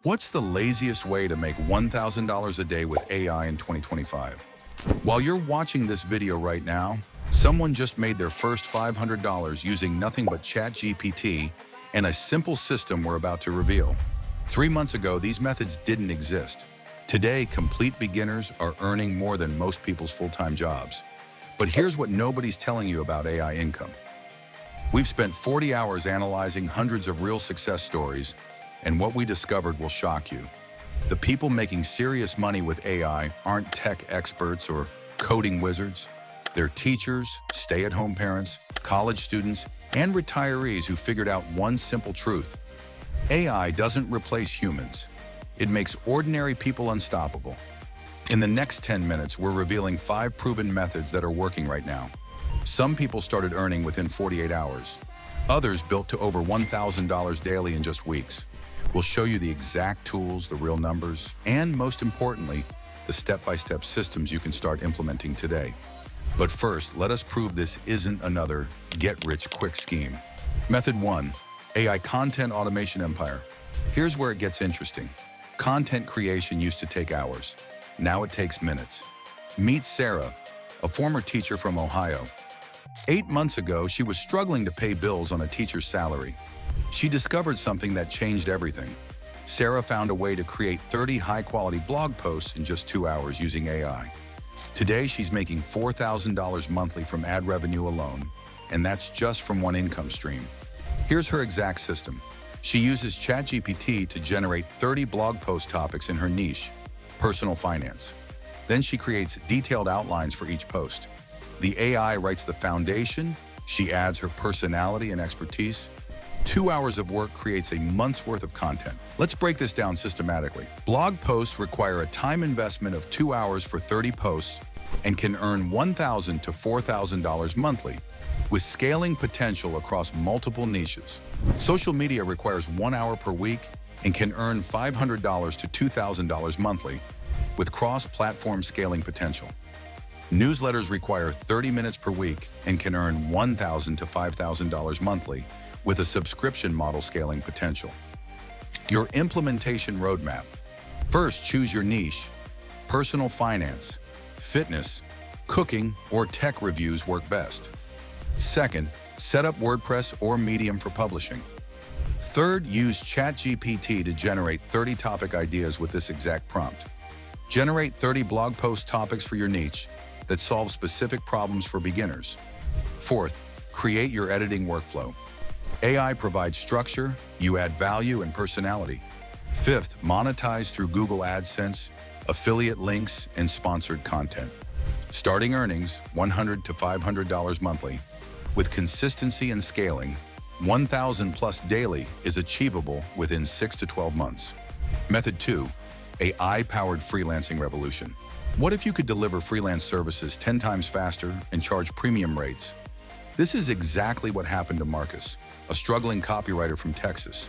What's the laziest way to make $1,000 a day with AI in 2025? While you're watching this video right now, someone just made their first $500 using nothing but Chat GPT and a simple system we're about to reveal. 3 months ago, these methods didn't exist. Today, complete beginners are earning more than most people's full-time jobs. But here's what nobody's telling you about AI income. We've spent 40 hours analyzing hundreds of real success stories, and what we discovered will shock you. The people making serious money with AI aren't tech experts or coding wizards. They're teachers, stay-at-home parents, college students, and retirees who figured out one simple truth. AI doesn't replace humans. It makes ordinary people unstoppable. In the next 10 minutes, we're revealing 5 proven methods that are working right now. Some people started earning within 48 hours. Others built to over $1,000 daily in just weeks. We'll show you the exact tools, the real numbers, and most importantly, the step-by-step systems you can start implementing today. But first, let us prove this isn't another get-rich-quick scheme. Method 1, AI Content Automation Empire. Here's where it gets interesting. Content creation used to take hours. Now it takes minutes. Meet Sarah, a former teacher from Ohio. 8 months ago, she was struggling to pay bills on a teacher's salary. She discovered something that changed everything. Sarah found a way to create 30 high-quality blog posts in just 2 hours using AI. Today, she's making $4,000 monthly from ad revenue alone, and that's just from one income stream. Here's her exact system. She uses Chat GPT to generate 30 blog post topics in her niche, personal finance. Then she creates detailed outlines for each post. The AI writes the foundation, she adds her personality and expertise. 2 hours of work creates a month's worth of content. Let's break this down systematically. Blog posts require a time investment of 2 hours for 30 posts and can earn $1,000 to $4,000 monthly, with scaling potential across multiple niches. Social media requires 1 hour per week and can earn $500 to $2,000 monthly, with cross-platform scaling potential. Newsletters require 30 minutes per week and can earn $1,000 to $5,000 monthly, with a subscription model scaling potential. Your implementation roadmap. First, choose your niche. Personal finance, fitness, cooking, or tech reviews work best. Second, set up WordPress or Medium for publishing. Third, use ChatGPT to generate 30 topic ideas with this exact prompt. Generate 30 blog post topics for your niche that solve specific problems for beginners. Fourth, create your editing workflow. AI provides structure, you add value and personality. Fifth, monetize through Google AdSense, affiliate links, and sponsored content. Starting earnings, $100 to $500 monthly. With consistency and scaling, $1,000 plus daily is achievable within 6 to 12 months. Method 2, AI-powered freelancing revolution. What if you could deliver freelance services 10 times faster and charge premium rates? This is exactly what happened to Marcus, a struggling copywriter from Texas.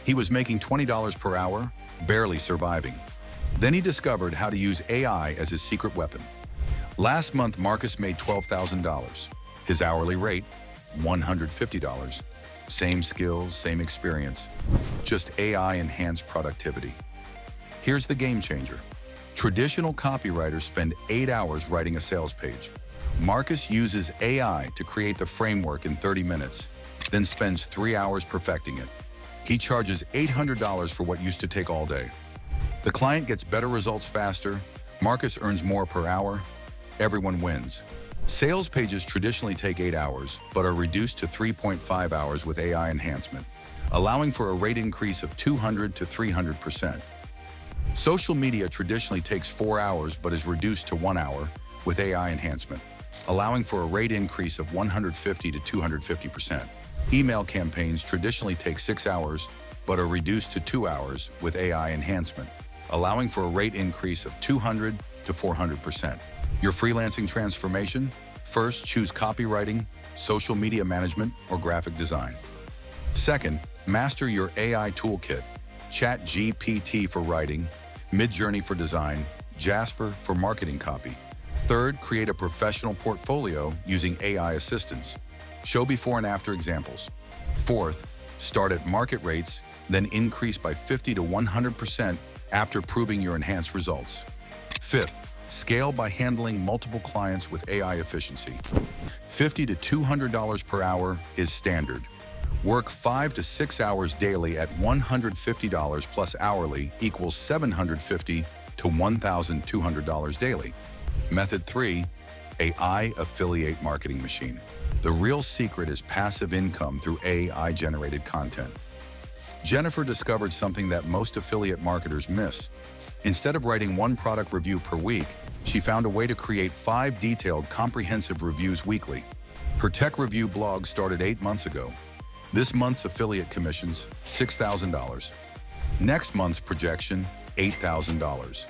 He was making $20 per hour, barely surviving. Then he discovered how to use AI as his secret weapon. Last month, Marcus made $12,000. His hourly rate, $150. Same skills, same experience, just AI-enhanced productivity. Here's the game changer. Traditional copywriters spend 8 hours writing a sales page. Marcus uses AI to create the framework in 30 minutes, then spends 3 hours perfecting it. He charges $800 for what used to take all day. The client gets better results faster, Marcus earns more per hour, everyone wins. Sales pages traditionally take 8 hours, but are reduced to 3.5 hours with AI enhancement, allowing for a rate increase of 200 to 300%. Social media traditionally takes 4 hours, but is reduced to 1 hour with AI enhancement, allowing for a rate increase of 150 to 250%. Email campaigns traditionally take 6 hours, but are reduced to 2 hours with AI enhancement, allowing for a rate increase of 200 to 400%. Your freelancing transformation? First, choose copywriting, social media management, or graphic design. Second, master your AI toolkit. Chat GPT for writing, Midjourney for design, Jasper for marketing copy. Third, create a professional portfolio using AI assistance. Show before and after examples. Fourth, start at market rates, then increase by 50 to 100% after proving your enhanced results. Fifth, scale by handling multiple clients with AI efficiency. $50 to $200 per hour is standard. Work 5 to 6 hours daily at $150 plus hourly equals $750 to $1,200 daily. Method 3, AI affiliate marketing machine. The real secret is passive income through AI-generated content. Jennifer discovered something that most affiliate marketers miss. Instead of writing one product review per week, she found a way to create 5 detailed, comprehensive reviews weekly. Her tech review blog started 8 months ago. This month's affiliate commissions, $6,000. Next month's projection, $8,000.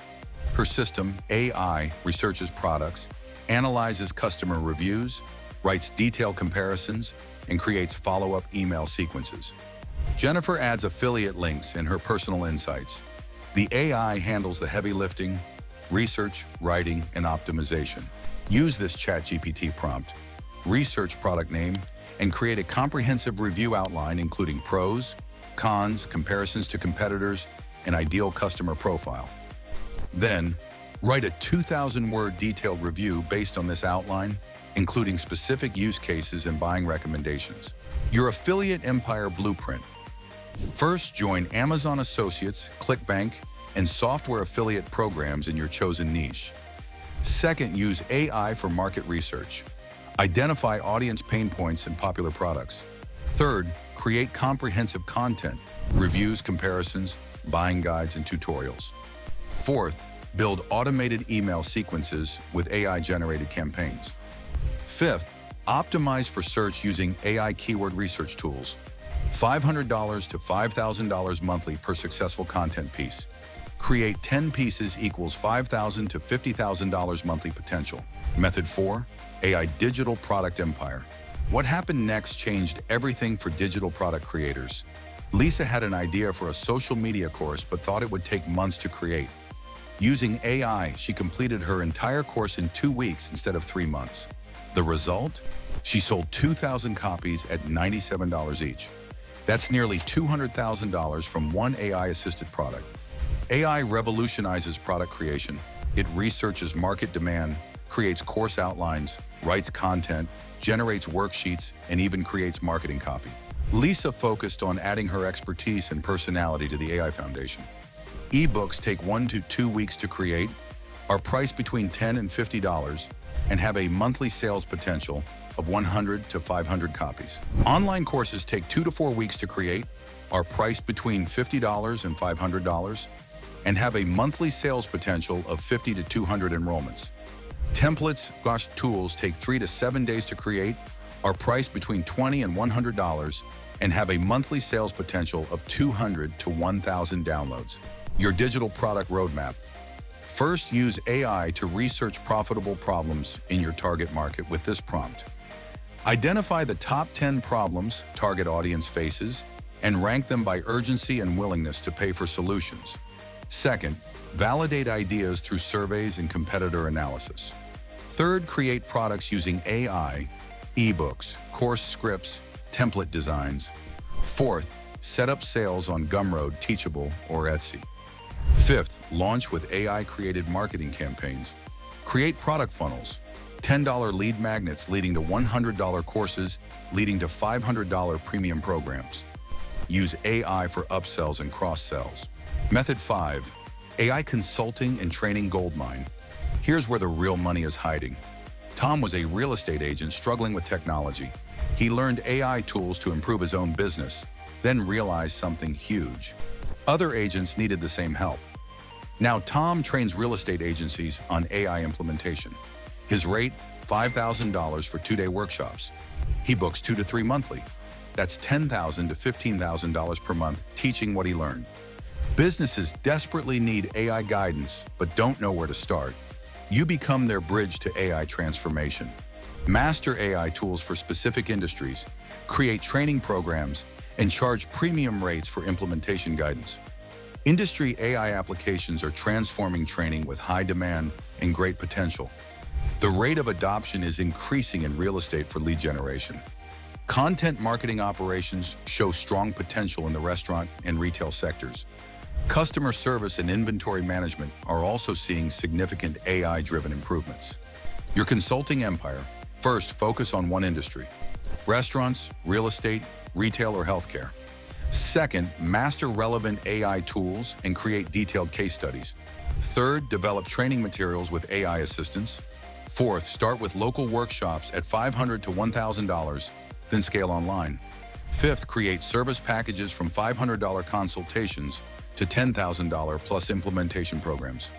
Her system, AI, researches products, analyzes customer reviews, writes detailed comparisons, and creates follow-up email sequences. Jennifer adds affiliate links in her personal insights. The AI handles the heavy lifting, research, writing, and optimization. Use this Chat GPT prompt, research product name, and create a comprehensive review outline including pros, cons, comparisons to competitors, and ideal customer profile. Then, write a 2,000-word detailed review based on this outline, including specific use cases and buying recommendations. Your affiliate empire blueprint. First, join Amazon Associates, ClickBank, and software affiliate programs in your chosen niche. Second, use AI for market research. Identify audience pain points and popular products. Third, create comprehensive content, reviews, comparisons, buying guides, and tutorials. Fourth, build automated email sequences with AI-generated campaigns. Fifth, optimize for search using AI keyword research tools. $500 to $5,000 monthly per successful content piece. Create 10 pieces equals $5,000 to $50,000 monthly potential. Method 4, AI digital product empire. What happened next changed everything for digital product creators. Lisa had an idea for a social media course but thought it would take months to create. Using AI, she completed her entire course in 2 weeks instead of 3 months. The result? She sold 2,000 copies at $97 each. That's nearly $200,000 from one AI-assisted product. AI revolutionizes product creation. It researches market demand, creates course outlines, writes content, generates worksheets, and even creates marketing copy. Lisa focused on adding her expertise and personality to the AI foundation. Ebooks take 1 to 2 weeks to create, are priced between $10 and $50, and have a monthly sales potential of 100 to 500 copies. Online courses take 2 to 4 weeks to create, are priced between $50 and $500, and have a monthly sales potential of 50 to 200 enrollments. Templates, tools take 3 to 7 days to create, are priced between $20 and $100, and have a monthly sales potential of 200 to 1,000 downloads. Your digital product roadmap. First, use AI to research profitable problems in your target market with this prompt. Identify the top 10 problems target audience faces and rank them by urgency and willingness to pay for solutions. Second, validate ideas through surveys and competitor analysis. Third, create products using AI, ebooks, course scripts, template designs. Fourth, set up sales on Gumroad, Teachable, or Etsy. Fifth, launch with AI-created marketing campaigns. Create product funnels, $10 lead magnets leading to $100 courses, leading to $500 premium programs. Use AI for upsells and cross-sells. Method 5, AI consulting and training goldmine. Here's where the real money is hiding. Tom was a real estate agent struggling with technology. He learned AI tools to improve his own business, then realized something huge. Other agents needed the same help. Now Tom trains real estate agencies on AI implementation. His rate, $5,000 for 2-day workshops. He books 2 to 3 monthly. That's $10,000 to $15,000 per month teaching what he learned. Businesses desperately need AI guidance, but don't know where to start. You become their bridge to AI transformation. Master AI tools for specific industries, create training programs, and charge premium rates for implementation guidance. Industry AI applications are transforming training with high demand and great potential. The rate of adoption is increasing in real estate for lead generation. Content marketing operations show strong potential in the restaurant and retail sectors. Customer service and inventory management are also seeing significant AI-driven improvements. Your consulting empire, first focus on one industry: restaurants, real estate, retail, or healthcare. Second, master relevant AI tools and create detailed case studies. Third, develop training materials with AI assistance. Fourth, start with local workshops at $500 to $1,000, then scale online. Fifth, create service packages from $500 consultations to $10,000 plus implementation programs.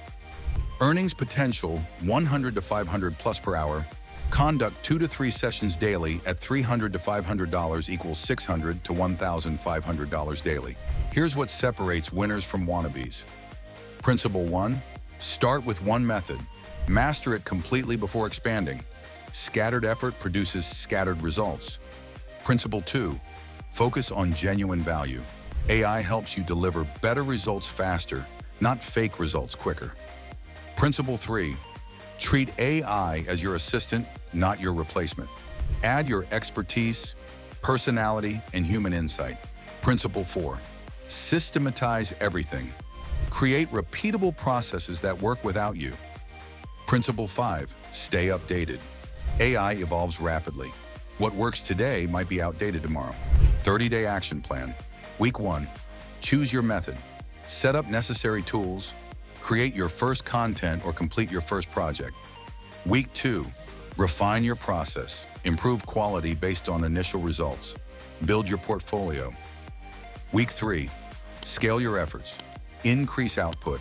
Earnings potential, 100 to 500 plus per hour. Conduct 2 to 3 sessions daily at $300 to $500 equals $600 to $1,500 daily. Here's what separates winners from wannabes. Principle 1, start with one method. Master it completely before expanding. Scattered effort produces scattered results. Principle 2, focus on genuine value. AI helps you deliver better results faster, not fake results quicker. Principle 3, treat AI as your assistant, not your replacement. Add your expertise, personality, and human insight. Principle 4, systematize everything. Create repeatable processes that work without you. Principle 5, stay updated. AI evolves rapidly. What works today might be outdated tomorrow. 30-day action plan. Week 1, choose your method. Set up necessary tools. Create your first content or complete your first project. Week 2, refine your process. Improve quality based on initial results. Build your portfolio. Week 3, scale your efforts. Increase output.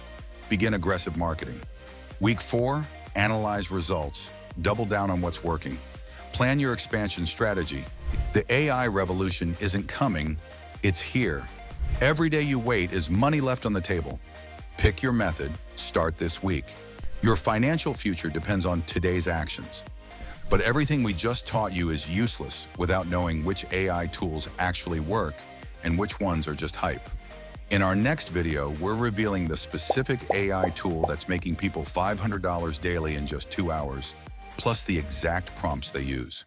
Begin aggressive marketing. Week 4, analyze results. Double down on what's working. Plan your expansion strategy. The AI revolution isn't coming, it's here. Every day you wait is money left on the table. Pick your method, start this week. Your financial future depends on today's actions. But everything we just taught you is useless without knowing which AI tools actually work and which ones are just hype. In our next video, we're revealing the specific AI tool that's making people $500 daily in just 2 hours, plus the exact prompts they use.